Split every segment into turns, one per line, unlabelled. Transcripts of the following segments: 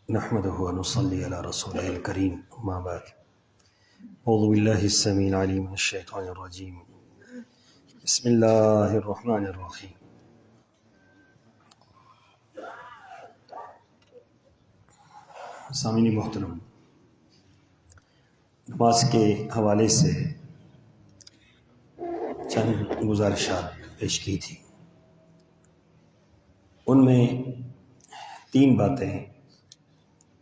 نحمده ونصلي على رسوله الكريم اما بعد اعوذ بالله السميع العليم من الشيطان الرجيم بسم الله الرحمن الرحيم سامعین محترم، نماز کے حوالے سے چند گزارشات پیش کی تھی، ان میں 3 باتیں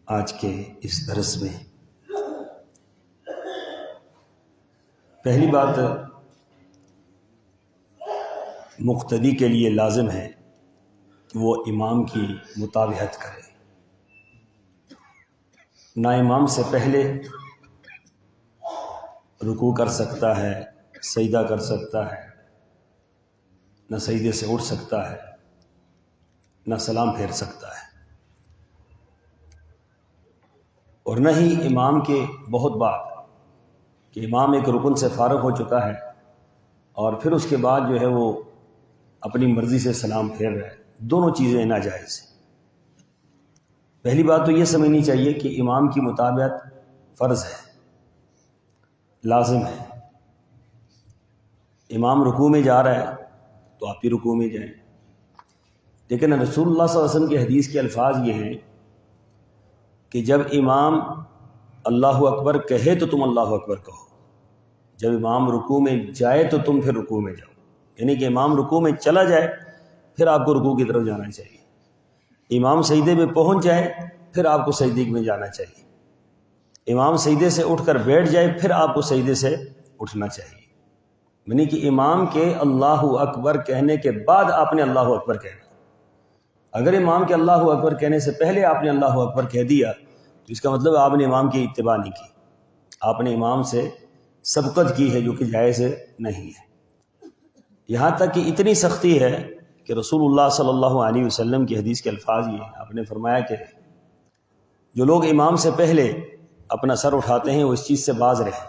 آج کے اس درس میں۔ پہلی بات، مقتدی کے لیے لازم ہے کہ وہ امام کی مطابقت کرے، نہ امام سے پہلے رکوع کر سکتا ہے، سجدہ کر سکتا ہے، نہ سجدے سے اٹھ سکتا ہے، نہ سلام پھیر سکتا ہے، اور نہ ہی امام کے بہت بعد کہ امام ایک رکن سے فارغ ہو چکا ہے اور پھر اس کے بعد جو ہے وہ اپنی مرضی سے سلام پھیر رہا ہے، دونوں چیزیں ناجائز ہیں۔ پہلی بات تو یہ سمجھنی چاہیے کہ امام کی مطابقت فرض ہے، لازم ہے۔ امام رکوع میں جا رہا ہے تو آپ بھی رکوع میں جائیں، لیکن رسول اللہ صلی اللہ علیہ وسلم کی حدیث کے الفاظ یہ ہیں کہ جب امام اللہ اکبر کہے تو تم اللہ اکبر کہو، جب امام رکوع میں جائے تو تم پھر رکوع میں جاؤ، یعنی کہ امام رکوع میں چلا جائے پھر آپ کو رکوع کی طرف جانا چاہیے، امام سجدے میں پہنچ جائے پھر آپ کو سجدے میں جانا چاہیے، امام سجدے سے اٹھ کر بیٹھ جائے پھر آپ کو سجدے سے اٹھنا چاہیے، یعنی کہ امام کے اللہ اکبر کہنے کے بعد آپ نے اللہ اکبر کہنا۔ اگر امام کے اللہ اکبر کہنے سے پہلے آپ نے اللہ اکبر کہہ دیا تو اس کا مطلب آپ نے امام کی اتباع نہیں کی، آپ نے امام سے سبقت کی ہے، جو کہ جائز نہیں ہے۔ یہاں تک کہ اتنی سختی ہے کہ رسول اللہ صلی اللہ علیہ وسلم کی حدیث کے الفاظ یہ ہیں، آپ نے فرمایا کہ جو لوگ امام سے پہلے اپنا سر اٹھاتے ہیں وہ اس چیز سے باز رہیں،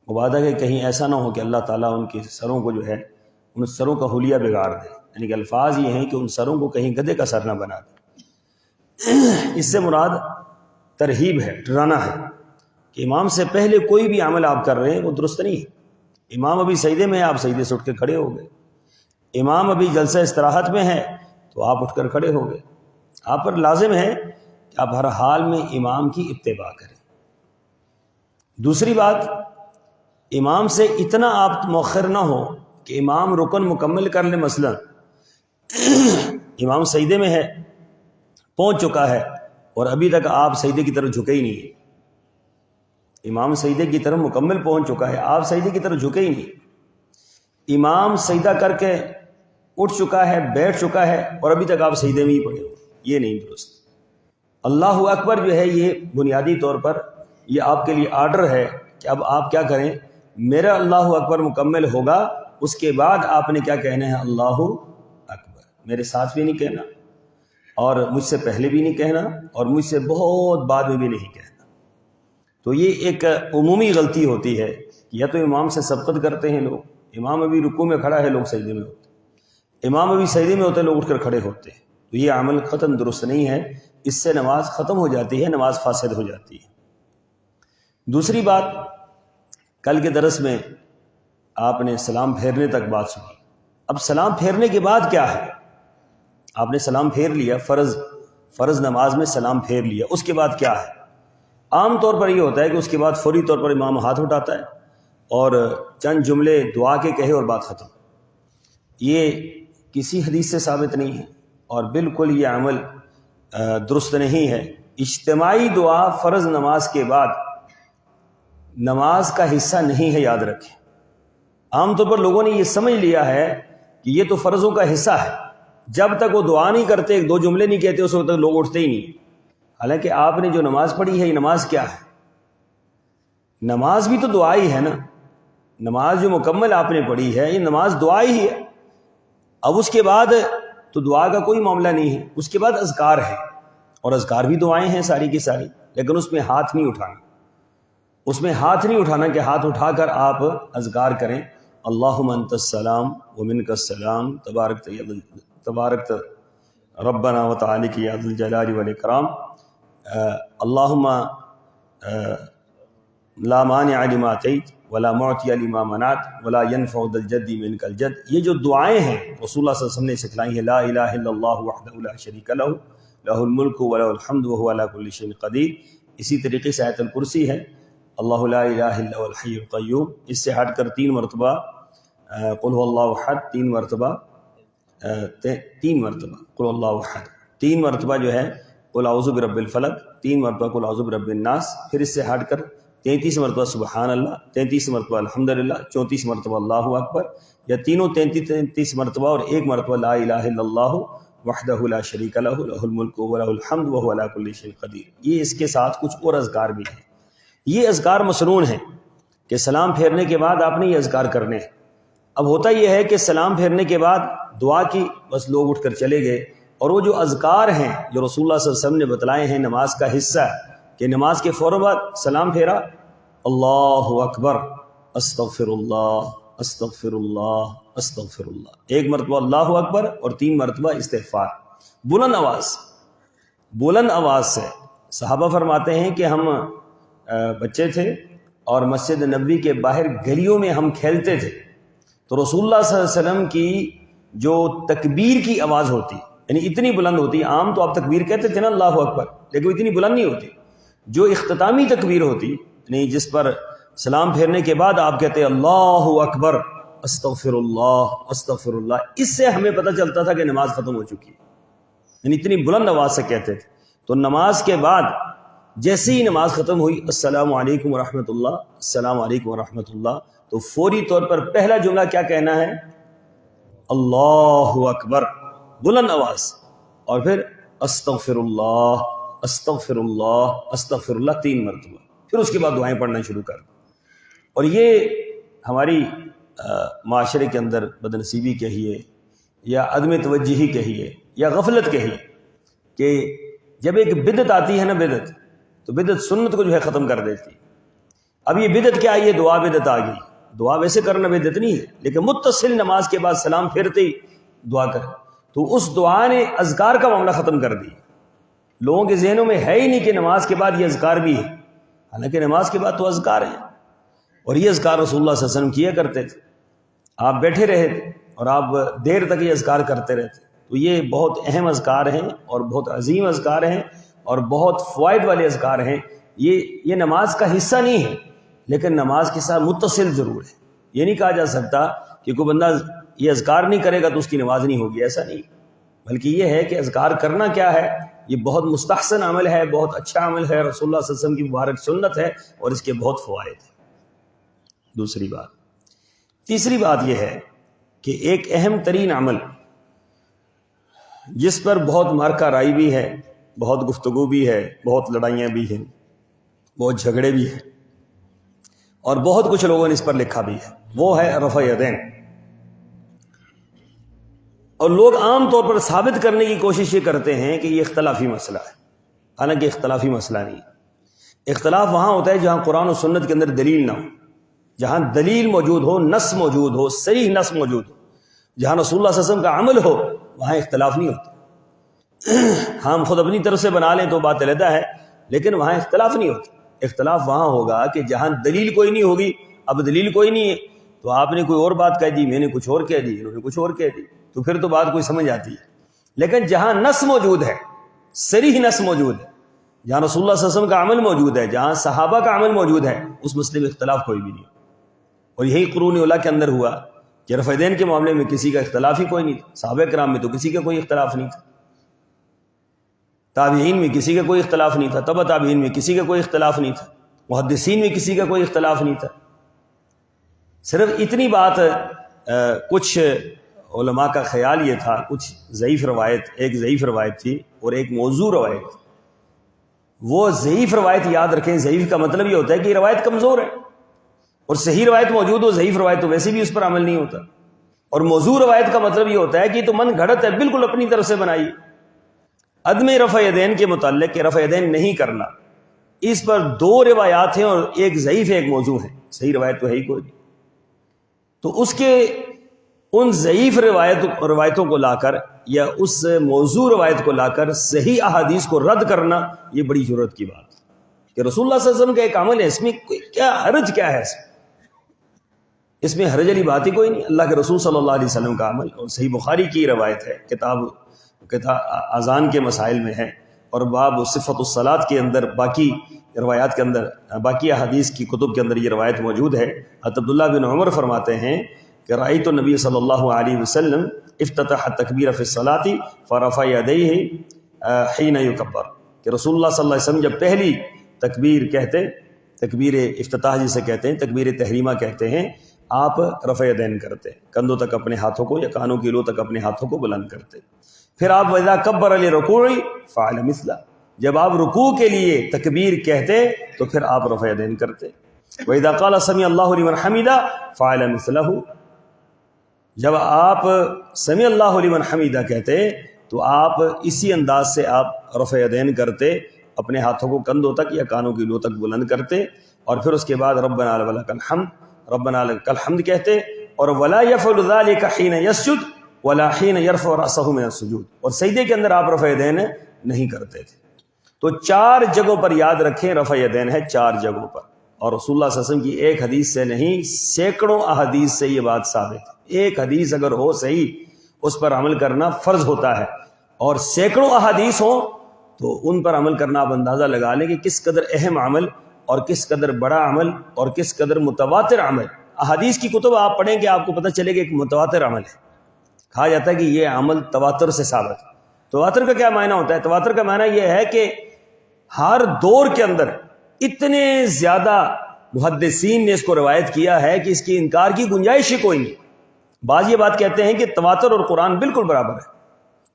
مبادہ کہ کہیں ایسا نہ ہو کہ اللہ تعالیٰ ان کے سروں کو جو ہے ان سروں کا حلیہ بگاڑ دے، یعنی کہ الفاظ یہ ہیں کہ ان سروں کو کہیں گدھے کا سر نہ بنا دے۔ اس سے مراد ترہیب ہے، ڈرانا ہے کہ امام سے پہلے کوئی بھی عمل آپ کر رہے ہیں وہ درست نہیں ہے۔ امام ابھی سجدے میں ہے، آپ سجدے سے اٹھ کے کھڑے ہو گئے، امام ابھی جلسہ استراحت میں ہے تو آپ اٹھ کر کھڑے ہو گئے، آپ پر لازم ہے کہ آپ ہر حال میں امام کی اتباع کریں۔ دوسری بات، امام سے اتنا آپ مؤخر نہ ہو کہ امام رکن مکمل کر لے، مثلا امام سجدے میں ہے، پہنچ چکا ہے اور ابھی تک آپ سجدے کی طرف جھکے ہی نہیں ہیں، امام سجدے کی طرف مکمل پہنچ چکا ہے، آپ سجدے کی طرف جھکے ہی نہیں، امام سجدہ کر کے اٹھ چکا ہے، بیٹھ چکا ہے اور ابھی تک آپ سجدے میں ہی پڑے ہو، یہ نہیں درست۔ اللہ اکبر جو ہے یہ بنیادی طور پر یہ آپ کے لیے آرڈر ہے کہ اب آپ کیا کریں، میرا اللہ اکبر مکمل ہوگا، اس کے بعد آپ نے کیا کہنا ہے، اللہ اکبر، میرے ساتھ بھی نہیں کہنا اور مجھ سے پہلے بھی نہیں کہنا اور مجھ سے بہت بعد میں بھی نہیں کہنا۔ تو یہ ایک عمومی غلطی ہوتی ہے، یا تو امام سے سبقت کرتے ہیں لوگ، امام ابھی رکوع میں کھڑا ہے لوگ سجدے میں ہوتے، امام ابھی سجدے میں ہوتے لوگ اٹھ کر کھڑے ہوتے ہیں، تو یہ عمل ختم درست نہیں ہے، اس سے نماز ختم ہو جاتی ہے، نماز فاسد ہو جاتی ہے۔ دوسری بات، کل کے درس میں آپ نے سلام پھیرنے تک بات سنی، اب سلام پھیرنے کے بعد کیا ہے؟ آپ نے سلام پھیر لیا، فرض نماز میں سلام پھیر لیا، اس کے بعد کیا ہے؟ عام طور پر یہ ہوتا ہے کہ اس کے بعد فوری طور پر امام ہاتھ اٹھاتا ہے اور چند جملے دعا کے کہے اور بات ختم۔ یہ کسی حدیث سے ثابت نہیں ہے اور بالکل یہ عمل درست نہیں ہے۔ اجتماعی دعا فرض نماز کے بعد نماز کا حصہ نہیں ہے، یاد رکھیں۔ عام طور پر لوگوں نے یہ سمجھ لیا ہے کہ یہ تو فرضوں کا حصہ ہے، جب تک وہ دعا نہیں کرتے، 2 جملے نہیں کہتے، اس وقت تک لوگ اٹھتے ہی نہیں۔ حالانکہ آپ نے جو نماز پڑھی ہے یہ نماز کیا ہے؟ نماز بھی تو دعا ہی ہے نا، نماز جو مکمل آپ نے پڑھی ہے یہ نماز دعا ہی ہے۔ اب اس کے بعد تو دعا کا کوئی معاملہ نہیں ہے، اس کے بعد اذکار ہے، اور اذکار بھی دعائیں ہیں ساری کی ساری، لیکن اس میں ہاتھ نہیں اٹھانا، اس میں ہاتھ نہیں اٹھانا کہ ہاتھ اٹھا کر آپ اذکار کریں، اللہم انت السلام ومنک السلام تبارک ربنا وتعالی یا ذی الجلال والاکرام، اللہم لا مانع لما اعطیت ولا معطی لما منعت ولا ينفع ذا الجد منک الجد، یہ جو دعائیں ہیں رسول اللہ صلی اللہ علیہ وسلم نے سکھلائی ہیں، لا الہ الا اللہ وحدہ لا شریک لہ لہ الملک ولہ الحمد وہو علی کل شیء قدیر۔ اسی طریقے سے آیت الکرسی ہے، اللہ لا الہ الا هو الحی القیوم، اس سے ہٹ کر 3 مرتبہ قل هو اللہ احد، 3 مرتبہ قل اللہ احد، 3 مرتبہ جو ہے قل اعوذ برب الفلق، 3 مرتبہ قل اعوذ برب الناس، پھر اس سے ہٹ کر 33 مرتبہ سبحان اللہ، 33 مرتبہ الحمدللہ، 34 مرتبہ اللہ اکبر، یا تینوں 33 مرتبہ اور 1 مرتبہ لا الہ الا اللہ وحدہ لا شریک لہ لہ الملک ولہ الحمد وہو علی کل شیء قدیر۔ یہ اس کے ساتھ کچھ اور اذکار بھی ہیں، یہ اذکار مسنون ہیں کہ سلام پھیرنے کے بعد آپ نے یہ اذکار کرنے ہیں۔ اب ہوتا یہ ہے کہ سلام پھیرنے کے بعد دعا کی بس لوگ اٹھ کر چلے گئے، اور وہ جو اذکار ہیں جو رسول اللہ صلی اللہ علیہ وسلم نے بتلائے ہیں نماز کا حصہ، کہ نماز کے فوراً بعد سلام پھیرا، اللہ اکبر استغفر اللہ استغفر اللہ استغفر اللہ، 1 مرتبہ اللہ اکبر اور 3 مرتبہ استغفار، بلند آواز سے۔ صحابہ فرماتے ہیں کہ ہم بچے تھے اور مسجد نبوی کے باہر گلیوں میں ہم کھیلتے تھے، تو رسول اللہ صلی اللہ علیہ وسلم کی جو تکبیر کی آواز ہوتی، یعنی اتنی بلند ہوتی، عام تو آپ تکبیر کہتے تھے نا اللہ اکبر، لیکن وہ اتنی بلند نہیں ہوتی، جو اختتامی تکبیر ہوتی، یعنی جس پر سلام پھیرنے کے بعد آپ کہتے اللہ اکبر استغفر اللہ، اس سے ہمیں پتہ چلتا تھا کہ نماز ختم ہو چکی ہے، یعنی اتنی بلند آواز سے کہتے تھے۔ تو نماز کے بعد جیسے ہی نماز ختم ہوئی السلام علیکم ورحمۃ اللہ، السلام علیکم ورحمۃ اللہ، تو فوری طور پر پہلا جملہ کیا کہنا ہے؟ اللہ اکبر، بلند آواز، اور پھر استغفر اللہ استغفر اللہ استغفر اللہ 3 مرتبہ، پھر اس کے بعد دعائیں پڑھنا شروع کر۔ اور یہ ہماری معاشرے کے اندر بدنصیبی کہیے یا عدم توجہی کہیے یا غفلت کہیے، کہ جب ایک بدعت آتی ہے نا، بدعت، تو بدعت سنت کو جو ہے ختم کر دیتی۔ اب یہ بدعت کیا ہے؟ یہ دعا بدعت آ گئی۔ دعا ویسے کرنا بدعت نہیں ہے، لیکن متصل نماز کے بعد سلام پھیرتے ہی دعا کر، تو اس دعا نے اذکار کا معاملہ ختم کر دی۔ لوگوں کے ذہنوں میں ہے ہی نہیں کہ نماز کے بعد یہ اذکار بھی ہے، حالانکہ نماز کے بعد تو اذکار ہیں، اور یہ اذکار رسول اللہ صلی اللہ علیہ وسلم کیا کرتے تھے۔ آپ بیٹھے رہے اور آپ دیر تک یہ اذکار کرتے رہتے، تو یہ بہت اہم اذکار ہیں اور بہت عظیم اذکار ہیں اور بہت فوائد والے اذکار ہیں۔ یہ نماز کا حصہ نہیں ہے، لیکن نماز کے ساتھ متصل ضرور ہے۔ یہ نہیں کہا جا سکتا کہ کوئی بندہ یہ اذکار نہیں کرے گا تو اس کی نماز نہیں ہوگی، ایسا نہیں، بلکہ یہ ہے کہ اذکار کرنا کیا ہے، یہ بہت مستحسن عمل ہے، بہت اچھا عمل ہے، رسول اللہ صلی اللہ علیہ وسلم کی مبارک سنت ہے، اور اس کے بہت فوائد ہیں۔ دوسری بات، تیسری بات یہ ہے کہ ایک اہم ترین عمل جس پر بہت مارکہ رائی بھی ہے، بہت گفتگو بھی ہے، بہت لڑائیاں بھی ہیں، بہت جھگڑے بھی ہیں، اور بہت کچھ لوگوں نے اس پر لکھا بھی ہے، وہ ہے رفع یدین۔ اور لوگ عام طور پر ثابت کرنے کی کوشش یہ کرتے ہیں کہ یہ اختلافی مسئلہ ہے، حالانکہ اختلافی مسئلہ نہیں۔ اختلاف وہاں ہوتا ہے جہاں قرآن و سنت کے اندر دلیل نہ ہو، جہاں دلیل موجود ہو، نص موجود ہو، صحیح نص موجود ہو، جہاں رسول اللہ صلی اللہ علیہ وسلم کا عمل ہو، وہاں اختلاف نہیں ہوتا۔ ہم خود اپنی طرف سے بنا لیں تو بات علیحدہ ہے، لیکن وہاں اختلاف نہیں ہوتا۔ اختلاف وہاں ہوگا کہ جہاں دلیل کوئی نہیں ہوگی۔ اب دلیل کوئی نہیں ہے تو آپ نے کوئی اور بات کہہ دی، میں نے کچھ اور کہہ دی، انہوں نے کچھ اور کہہ دی، تو پھر تو بات کوئی سمجھ آتی ہے۔ لیکن جہاں نص موجود ہے، صریح نص موجود ہے، جہاں رسول اللہ صلی اللہ علیہ وسلم کا عمل موجود ہے، جہاں صحابہ کا عمل موجود ہے، اس مسئلے میں اختلاف کوئی بھی نہیں۔ اور یہی قرون اولیٰ کے اندر ہوا کہ رفع یدین کے معاملے میں کسی کا اختلاف ہی کوئی نہیں تھا۔ صحابہ کرام میں تو کسی کا کوئی اختلاف نہیں تھا، تابعین میں کسی کا کوئی اختلاف نہیں تھا، تبع تابعین میں کسی کا کوئی اختلاف نہیں تھا، محدثین میں کسی کا کوئی اختلاف نہیں تھا۔ صرف اتنی بات کچھ علماء کا خیال یہ تھا، کچھ ضعیف روایت، ایک ضعیف روایت تھی اور ایک موضوع روایت تھی۔ وہ ضعیف روایت یاد رکھیں، ضعیف کا مطلب یہ ہوتا ہے کہ یہ روایت کمزور ہے، اور صحیح روایت موجود ہو، ضعیف روایت تو ویسے بھی اس پر عمل نہیں ہوتا۔ اور موضوع روایت کا مطلب یہ ہوتا ہے کہ یہ تو من گھڑت ہے، بالکل اپنی طرف سے بنائی۔ عدم رفع یدین کے متعلق کہ رفع یدین نہیں کرنا، اس پر 2 روایات ہیں، اور ایک ضعیف ہے، ایک موضوع ہے، صحیح روایت تو ہے ہی کوئی نہیں۔ تو اس کے ان ضعیف روایتوں کو لا کر یا اس موضوع روایت کو لا کر صحیح احادیث کو رد کرنا یہ بڑی ضرورت کی بات ہے کہ رسول اللہ صلی اللہ علیہ وسلم کا ایک عمل ہے، اس میں کیا حرج کیا ہے، اس میں حرج والی بات ہی کوئی نہیں۔ اللہ کے رسول صلی اللہ علیہ وسلم کا عمل، اور صحیح بخاری کی روایت ہے، کتاب اذان کے مسائل میں ہے، اور باب صفت الصلاۃ کے اندر باقی روایات کے اندر، باقی احادیث کی کتب کے اندر یہ روایت موجود ہے۔ حضرت عبداللہ بن عمر فرماتے ہیں کہ رأیت النبی صلی اللہ علیہ وسلم افتتح التکبیر فی الصلاۃ فرفع یدیہ حین یکبر، کہ رسول اللہ صلی اللہ علیہ وسلم جب پہلی تکبیر کہتے، تکبیر افتتاح جسے کہتے ہیں، تکبیر تحریمہ کہتے ہیں، آپ رفع یدین کرتے، کندھوں تک اپنے ہاتھوں کو یا کانوں کی لو تک اپنے ہاتھوں کو بلند کرتے۔ پھر آپ وَإِذَا كَبَّرَ لِرُكُوعِ فَعَلَ مِثْلَهُ، جب آپ رکوع کے لیے تکبیر کہتے تو پھر آپ رفع یدین کرتے۔ وَإِذَا قَالَ سَمِعَ اللَّهُ لِمَنْ حَمِدَهُ فَعَلَ مِثْلَهُ، جب آپ سمع اللہ لمن حمیدہ کہتے تو آپ اسی انداز سے آپ رفع یدین کرتے، اپنے ہاتھوں کو کندھوں تک یا کانوں کی لو تک بلند کرتے، اور پھر اس کے بعد ربنا ولک الحمد، ربنا لک الحمد کہتے، اور ولا يفعل ذلك حين يسجد ولا حين يرفع رأسه من السجود، اور سجدے کے اندر آپ رفع یدین نہیں کرتے تھے۔ تو 4 جگہوں پر یاد رکھیں رفع یدین ہے، 4 جگہوں پر، اور رسول اللہ صلی اللہ علیہ وسلم کی ایک حدیث سے نہیں، سینکڑوں احادیث سے یہ بات ثابت ہے۔ ایک حدیث اگر ہو صحیح، اس پر عمل کرنا فرض ہوتا ہے، اور سینکڑوں احادیث ہوں تو ان پر عمل کرنا آپ اندازہ لگا لیں کہ کس قدر اہم عمل اور کس قدر بڑا عمل اور کس قدر متواتر عمل۔ احادیث کی کتب آپ پڑھیں کہ آپ کو پتہ چلے کہ ایک متواتر عمل ہے، کہا جاتا ہے کہ یہ عمل تواتر سے ثابت ہے۔ تواتر کا کیا معنی ہوتا ہے؟ تواتر کا معنی یہ ہے کہ ہر دور کے اندر اتنے زیادہ محدثین نے اس کو روایت کیا ہے کہ اس کی انکار کی گنجائش ہی کوئی نہیں۔ بعض یہ بات کہتے ہیں کہ تواتر اور قرآن بالکل برابر ہے،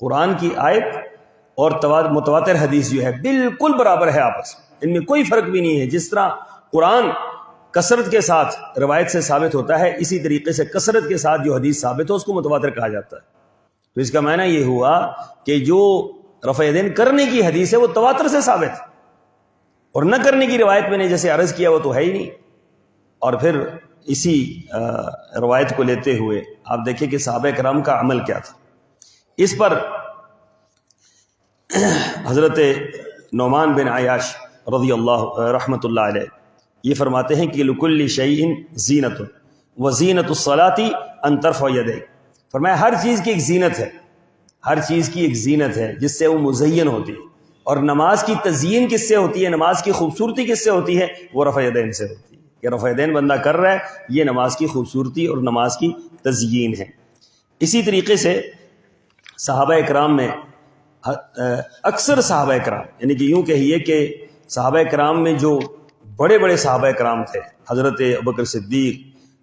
قرآن کی آیت اور متواتر حدیث جو ہے بالکل برابر ہے آپس میں، ان میں کوئی فرق بھی نہیں ہے۔ جس طرح قرآن کثرت کے ساتھ روایت سے ثابت ہوتا ہے، اسی طریقے سے کثرت کے ساتھ جو حدیث ثابت ہو اس کو متواتر کہا جاتا ہے۔ تو اس کا معنی یہ ہوا کہ جو رفع یدین کرنے کی حدیث ہے وہ تواتر سے ثابت ہے، اور نہ کرنے کی روایت میں نے جیسے عرض کیا وہ تو ہے ہی نہیں۔ اور پھر اسی روایت کو لیتے ہوئے آپ دیکھیں کہ صحابہ کرام کا عمل کیا تھا۔ اس پر حضرت نعمان بن عیاش رضی اللہ رحمۃ اللہ علیہ یہ فرماتے ہیں کہ لکل شیء زینت وزینت الصلاۃ ان ترفع یدیک، فرمایا ہر چیز کی ایک زینت ہے، ہر چیز کی ایک زینت ہے جس سے وہ مزین ہوتی ہے، اور نماز کی تزیین کس سے ہوتی ہے، نماز کی خوبصورتی کس سے ہوتی ہے، وہ رفع یدین سے ہوتی ہے۔ کہ رفع یدین بندہ کر رہا ہے، یہ نماز کی خوبصورتی اور نماز کی تزیین ہے۔ اسی طریقے سے صحابہ اکرام میں اکثر صحابہ اکرام، یعنی کہ یوں کہیے کہ صحابہ اکرام میں جو بڑے بڑے صحابہ اکرام تھے، حضرت ابوبکر صدیق،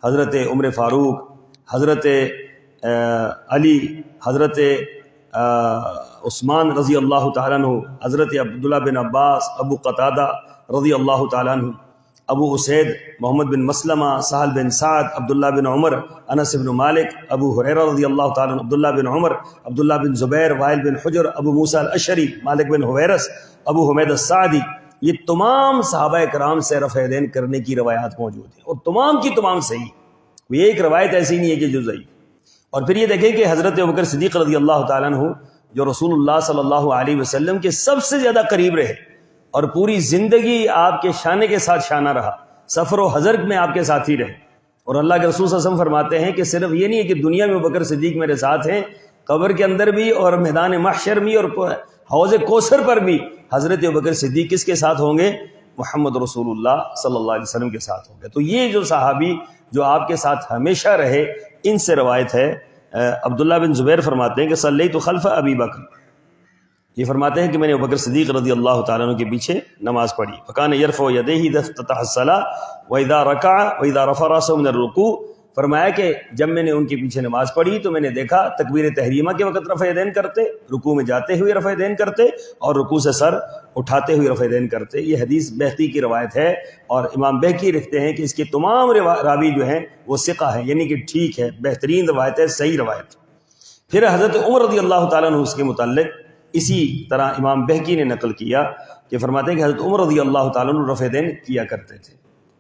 حضرت عمر فاروق، حضرت علی، حضرت عثمان رضی اللہ تعالیٰ عنہ، حضرت عبداللہ بن عباس، ابو قتادہ رضی اللہ تعالیٰ عنہ، ابو اسید، محمد بن مسلمہ، سہل بن سعد، عبداللہ بن عمر، انس بن مالک، ابو ہریرہ رضی اللہ تعالیٰ عنہ، عبداللہ بن عمر، عبداللہ بن زبیر، وائل بن حجر، ابو موسیٰ الاشعری، مالک بن حویرث، ابو حمید السعدی، یہ تمام صحابہ کرام سے رفع یدین کرنے کی روایات موجود ہیں، اور تمام کی تمام صحیح، کوئی ایک روایت ایسی نہیں ہے کہ جو ضعیف۔ اور پھر یہ دیکھیں کہ حضرت ابوبکر صدیق رضی اللہ تعالیٰ عنہ جو رسول اللہ صلی اللہ علیہ وسلم کے سب سے زیادہ قریب رہے، اور پوری زندگی آپ کے شانے کے ساتھ شانہ رہا، سفر و حضر میں آپ کے ساتھ ہی رہے، اور اللہ کے رسول صلی اللہ علیہ وسلم فرماتے ہیں کہ صرف یہ نہیں ہے کہ دنیا میں ابوبکر صدیق میرے ساتھ ہیں، قبر کے اندر بھی اور میدان محشر بھی اور حوض کوثر پر بھی حضرت ابوبکر صدیق کس کے ساتھ ہوں گے؟ محمد رسول اللہ صلی اللہ علیہ وسلم کے ساتھ ہوں گے۔ تو یہ جو صحابی جو آپ کے ساتھ ہمیشہ رہے، ان سے روایت ہے۔ عبداللہ بن زبیر فرماتے ہیں کہ صلیت خلف ابی بکر، یہ فرماتے ہیں کہ میں نے ابوبکر صدیق رضی اللہ تعالیٰ عنہ کے پیچھے نماز پڑھی، فکان یرفع یدیہ اذا افتتح الصلاۃ واذا رکع واذا رفع راسہ من الرکوع، فرمایا کہ جب میں نے ان کے پیچھے نماز پڑھی تو میں نے دیکھا تکبیر تحریمہ کے وقت رفع یدین کرتے، رکوع میں جاتے ہوئے رفع یدین کرتے، اور رکوع سے سر اٹھاتے ہوئے رفع یدین کرتے۔ یہ حدیث بہقی کی روایت ہے، اور امام بہقی لکھتے ہیں کہ اس کے تمام راوی جو ہیں وہ ثقہ ہیں، یعنی کہ ٹھیک ہے، بہترین روایت ہے، صحیح روایت۔ پھر حضرت عمر رضی اللہ تعالیٰ عنہ اس کے متعلق اسی طرح امام بہقی نے نقل کیا کہ فرماتے ہیں کہ حضرت عمر رضی اللہ تعالیٰ عنہ رفع یدین کیا کرتے تھے،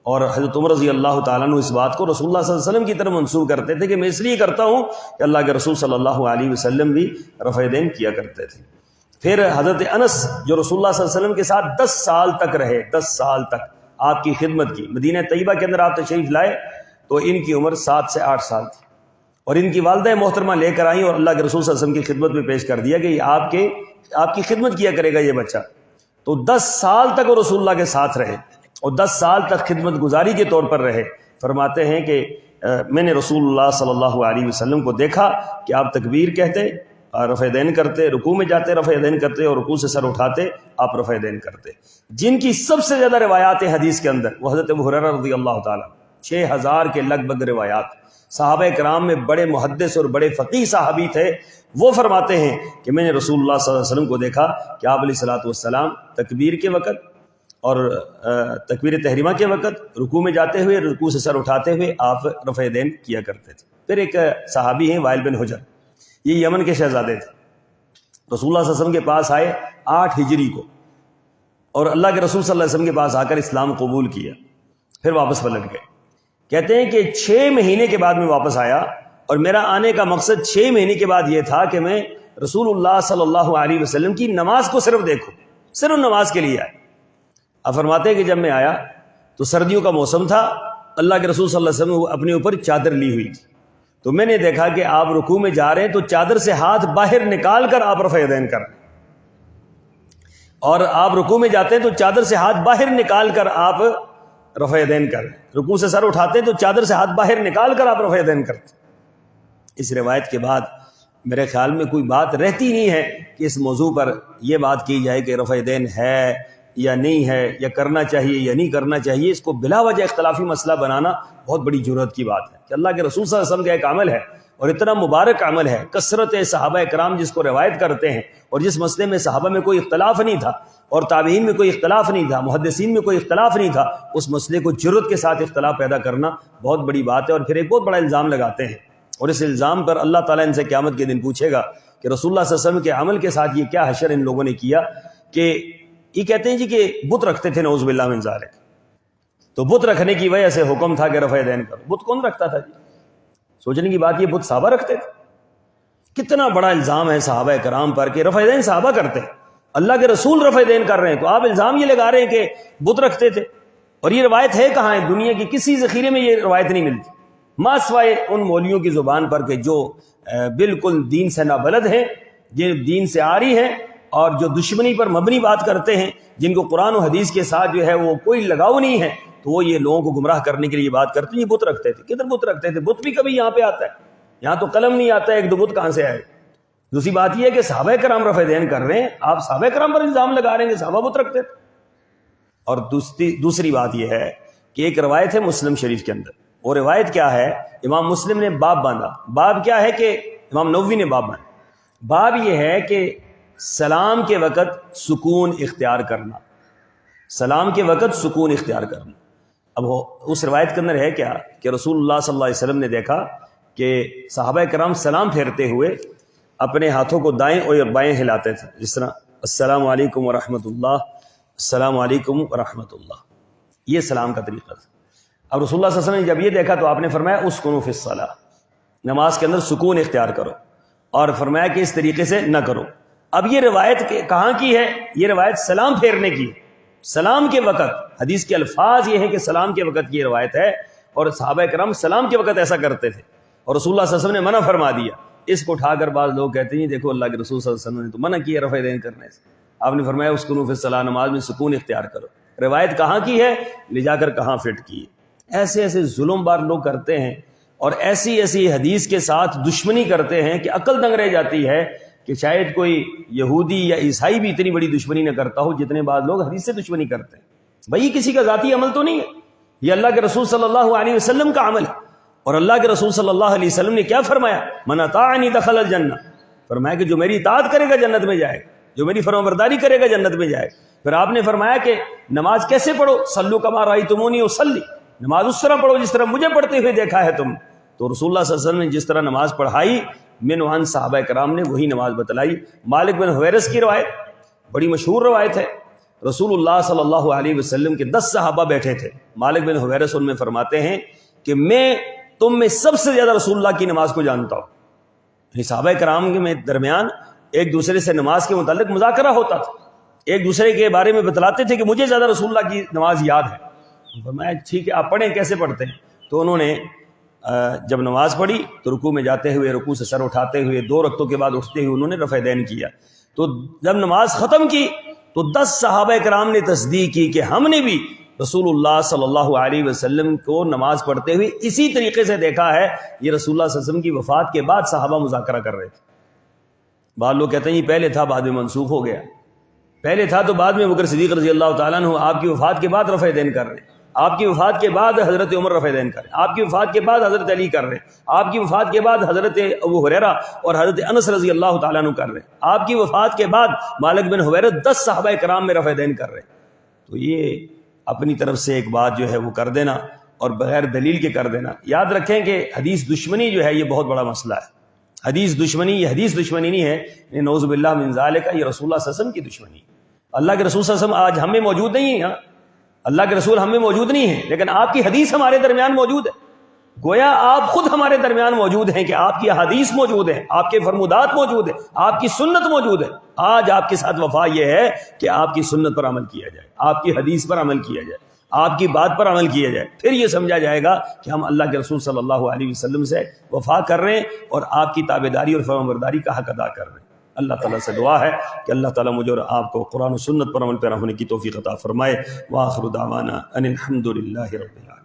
اور حضرت عمر رضی اللہ تعالیٰ عنہ اس بات کو رسول اللہ صلی اللہ علیہ وسلم کی طرف منسوب کرتے تھے کہ میں اس لیے کرتا ہوں کہ اللہ کے رسول صلی اللہ علیہ وسلم بھی رفع دین کیا کرتے تھے۔ پھر حضرت انس جو رسول اللہ صلی اللہ علیہ وسلم کے ساتھ 10 سال تک رہے، 10 سال تک آپ کی خدمت کی، مدینہ طیبہ کے اندر آپ تشریف لائے تو ان کی عمر 7 سے 8 سال تھی، اور ان کی والدہ محترمہ لے کر آئیں اور اللہ کے رسول صلی اللہ علیہ وسلم کی خدمت میں پیش کر دیا کہ یہ آپ کی خدمت کیا کرے گا یہ بچہ۔ تو 10 سال تک وہ رسول اللہ کے ساتھ رہے اور 10 سال تک خدمت گزاری کے طور پر رہے۔ فرماتے ہیں کہ میں نے رسول اللہ صلی اللہ علیہ وسلم کو دیکھا کہ آپ تکبیر کہتے، رفع دین کرتے، رکوع میں جاتے رفع دین کرتے، اور رکوع سے سر اٹھاتے آپ رفع دین کرتے۔ جن کی سب سے زیادہ روایات حدیث کے اندر وہ حضرت ابو ہریرہ رضی اللہ تعالیٰ، 6000 کے لگ بھگ روایات۔ صحابہ کرام میں بڑے محدث اور بڑے فقیہ صحابی تھے، وہ فرماتے ہیں کہ میں نے رسول اللہ صلی اللہ علیہ وسلم کو دیکھا کہ آپ علیہ الصلوۃ والسلام تکبیر کے وقت اور تکبیر تحریمہ کے وقت رکوع میں جاتے ہوئے، رکوع سے سر اٹھاتے ہوئے آپ رفع دین کیا کرتے تھے۔ پھر ایک صحابی ہیں وائل بن حجر، یہ یمن کے شہزادے تھے، رسول اللہ صلی اللہ علیہ وسلم کے پاس آئے 8 ہجری کو، اور اللہ کے رسول صلی اللہ علیہ وسلم کے پاس آ کر اسلام قبول کیا، پھر واپس پلٹ گئے۔ کہتے ہیں کہ 6 مہینے کے بعد میں واپس آیا، اور میرا آنے کا مقصد 6 مہینے کے بعد یہ تھا کہ میں رسول اللہ صلی اللہ علیہ وسلم کی نماز کو صرف دیکھوں، صرف نماز کے لیے آئے۔ اب فرماتے ہیں کہ جب میں آیا تو سردیوں کا موسم تھا، اللہ کے رسول صلی اللہ علیہ وسلم اپنے اوپر چادر لی ہوئی تھی، تو میں نے دیکھا کہ آپ رکوع میں جا رہے ہیں تو چادر سے ہاتھ باہر نکال کر آپ رفع دین کر رہے ہیں، اور آپ رکوع میں جاتے ہیں تو چادر سے ہاتھ باہر نکال کر آپ رفع دین کر رہے ہیں، رکوع سے سر اٹھاتے ہیں تو چادر سے ہاتھ باہر نکال کر آپ رفع دین کرتے ہیں۔ اس روایت کے بعد میرے خیال میں کوئی بات رہتی نہیں ہے کہ اس موضوع پر یہ بات کی جائے کہ رفع دین ہے یا نہیں ہے، یا کرنا چاہیے یا نہیں کرنا چاہیے۔ اس کو بلا وجہ اختلافی مسئلہ بنانا بہت بڑی جرأت کی بات ہے کہ اللہ کے رسول صلی اللہ علیہ وسلم کا ایک عمل ہے اور اتنا مبارک عمل ہے، کثرت صحابہ کرام جس کو روایت کرتے ہیں، اور جس مسئلے میں صحابہ میں کوئی اختلاف نہیں تھا اور تابعین میں کوئی اختلاف نہیں تھا، محدثین میں کوئی اختلاف نہیں تھا، اس مسئلے کو جرأت کے ساتھ اختلاف پیدا کرنا بہت بڑی بات ہے۔ اور پھر ایک بہت بڑا الزام لگاتے ہیں، اور اس الزام پر اللہ تعالیٰ ان سے قیامت کے دن پوچھے گا کہ رسول اللہ صلی اللہ علیہ وسلم کے عمل کے ساتھ یہ کیا حشر ان لوگوں نے کیا، کہ یہ کہتے ہیں جی کہ بت رکھتے تھے، نعوذ باللہ من ذالک، تو بت رکھنے کی وجہ سے حکم تھا کہ رفع دین کرو۔ بت کون رکھتا تھا جی؟ سوچنے کی بات، یہ بت صحابہ رکھتے تھے۔ کتنا بڑا الزام ہے صحابہ کرام پر کہ رفع دین صحابہ کرتے ہیں، اللہ کے رسول رفع دین کر رہے ہیں، تو آپ الزام یہ لگا رہے ہیں کہ بت رکھتے تھے۔ اور یہ روایت ہے کہاں ہے؟ دنیا کی کسی ذخیرے میں یہ روایت نہیں ملتی، ما سوائے ان مولویوں کی زبان پر کہ جو بالکل دین سے نابلد ہیں، جو دین سے عاری ہیں، اور جو دشمنی پر مبنی بات کرتے ہیں، جن کو قرآن و حدیث کے ساتھ جو ہے وہ کوئی لگاؤ نہیں ہے، تو وہ یہ لوگوں کو گمراہ کرنے کے لیے بات کرتے ہیں۔ یہ بت رکھتے تھے، کدھر بت رکھتے تھے؟ بت بھی کبھی یہاں پہ آتا ہے، یہاں تو قلم نہیں آتا ہے، ایک دو بت کہاں سے آئے؟ دوسری بات یہ ہے کہ صحابہ کرام رفع دین کر رہے ہیں، آپ صحابہ کرام پر الزام لگا رہے ہیں کہ صحابہ بت رکھتے تھے۔ اور دوسری بات یہ ہے کہ ایک روایت ہے مسلم شریف کے اندر، وہ روایت کیا ہے؟ امام مسلم نے باب باندھا۔ باب کیا ہے کہ امام نووی نے باب باندھا۔ باب یہ ہے کہ سلام کے وقت سکون اختیار کرنا، سلام کے وقت سکون اختیار کرنا۔ اب اس روایت کے اندر ہے کیا کہ رسول اللہ صلی اللہ علیہ وسلم نے دیکھا کہ صحابہ کرام سلام پھیرتے ہوئے اپنے ہاتھوں کو دائیں اور بائیں ہلاتے تھے، جس طرح السلام علیکم ورحمۃ اللہ، السلام علیکم ورحمۃ اللہ، یہ سلام کا طریقہ تھا۔ اب رسول اللہ صلی اللہ علیہ وسلم نے جب یہ دیکھا تو آپ نے فرمایا اسکنوا فی الصلاۃ، نماز کے اندر سکون اختیار کرو، اور فرمایا کہ اس طریقے سے نہ کرو۔ اب یہ روایت کہاں کی ہے؟ یہ روایت سلام پھیرنے کی ہے، سلام کے وقت۔ حدیث کے الفاظ یہ ہیں کہ سلام کے وقت کی روایت ہے، اور صحابہ کرام سلام کے وقت ایسا کرتے تھے، اور رسول اللہ صلی اللہ علیہ وسلم نے منع فرما دیا۔ اس کو اٹھا کر بعض لوگ کہتے ہیں دیکھو اللہ کے رسول صلی اللہ علیہ وسلم نے تو منع کیا رفع دین کرنے سے، آپ نے فرمایا اسکنوا فی الصلاۃ، نماز میں سکون اختیار کرو۔ روایت کہاں کی ہے؟ لے جا کر کہاں فٹ کی ہے؟ ایسے ایسے ظلم بار لوگ کرتے ہیں، اور ایسی ایسی حدیث کے ساتھ دشمنی کرتے ہیں کہ عقل دنگ رہ جاتی ہے کہ شاید کوئی یہودی یا عیسائی بھی اتنی بڑی دشمنی نہ کرتا ہو جتنے بعض لوگ حدیث سے دشمنی کرتے ہیں۔ بھائی کسی کا ذاتی عمل تو نہیں ہے، یہ اللہ کے رسول صلی اللہ علیہ وسلم کا عمل ہے، اور اللہ کے رسول صلی اللہ علیہ وسلم نے کیا فرمایا؟ من اطاعنی دخل الجنہ، فرمایا کہ جو میری اطاعت کرے گا جنت میں جائے گا، جو میری فرمانبرداری کرے گا جنت میں جائے گا۔ پھر آپ نے فرمایا کہ نماز کیسے پڑھو؟ صلو کما رأیتمونی اصلی، نماز اس طرح پڑھو جس طرح مجھے پڑھتے ہوئے دیکھا ہے تم۔ تو رسول اللہ صلی اللہ علیہ وسلم نے جس طرح نماز پڑھائی، من وہاں صحابہ کرام نے وہی نماز بتلائی۔ مالک بن حویرث کی روایت بڑی مشہور روایت ہے رسول اللہ صلی اللہ علیہ وسلم کے 10 صحابہ بیٹھے تھے. مالک بن حویرث ان میں فرماتے ہیں کہ میں تم میں سب سے زیادہ رسول اللہ کی نماز کو جانتا ہوں. صحابہ کرام کے درمیان ایک دوسرے سے نماز کے متعلق مذاکرہ ہوتا تھا, ایک دوسرے کے بارے میں بتلاتے تھے کہ مجھے زیادہ رسول اللہ کی نماز یاد ہے. فرمایا ٹھیک ہے آپ پڑھیں, کیسے پڑھتے ہیں؟ تو انہوں نے جب نماز پڑھی تو رکوع میں جاتے ہوئے, رکوع سے سر اٹھاتے ہوئے 2 رکعتوں کے بعد اٹھتے ہوئے انہوں نے رفع دین کیا. تو جب نماز ختم کی تو 10 صحابہ کرام نے تصدیق کی کہ ہم نے بھی رسول اللہ صلی اللہ علیہ وسلم کو نماز پڑھتے ہوئے اسی طریقے سے دیکھا ہے. یہ رسول اللہ صلی اللہ علیہ وسلم کی وفات کے بعد صحابہ مذاکرہ کر رہے تھے. بعض لوگ کہتے ہیں یہ پہلے تھا بعد میں منسوخ ہو گیا. پہلے تھا تو بعد میں بکر صدیق رضی اللہ تعالیٰ عنہ آپ کی وفات کے بعد رفع دین کر رہے ہیں, آپ کی وفات کے بعد حضرت عمر رفع دین کر رہے ہیں, آپ کی وفات کے بعد حضرت علی کر رہے ہیں, آپ کی وفات کے بعد حضرت ابو ہریرہ اور حضرت انس رضی اللہ تعالیٰ عنہ کر رہے ہیں, آپ کی وفات کے بعد مالک بن حویرث 10 صحابہ کرام میں رفع دین کر رہے ہیں. تو یہ اپنی طرف سے ایک بات جو ہے وہ کر دینا اور بغیر دلیل کے کر دینا. یاد رکھیں کہ حدیث دشمنی جو ہے یہ بہت بڑا مسئلہ ہے. حدیث دشمنی, یہ حدیث دشمنی نہیں ہے, نعوذ باللہ من ذالک, یہ رسول اللہ صلی اللہ علیہ وسلم کی دشمنی. اللہ کے رسول صلی اللہ علیہ وسلم آج ہم میں موجود نہیں ہیں, اللہ کے رسول ہم میں موجود نہیں ہیں, لیکن آپ کی حدیث ہمارے درمیان موجود ہے. گویا آپ خود ہمارے درمیان موجود ہیں کہ آپ کی حدیث موجود ہے, آپ کے فرمودات موجود ہیں, آپ کی سنت موجود ہے. آج آپ کے ساتھ وفا یہ ہے کہ آپ کی سنت پر عمل کیا جائے, آپ کی حدیث پر عمل کیا جائے, آپ کی بات پر عمل کیا جائے. پھر یہ سمجھا جائے گا کہ ہم اللہ کے رسول صلی اللہ علیہ وسلم سے وفا کر رہے ہیں اور آپ کی تابعداری اور فرمانبرداری کا حق ادا کر رہے ہیں. اللہ تعالیٰ سے دعا ہے کہ اللہ تعالیٰ مجھے اور آپ کو قرآن و سنت پر عمل پیرا ہونے کی توفیق عطا فرمائے. وآخر دعوانا ان الحمد للہ رب العالمین.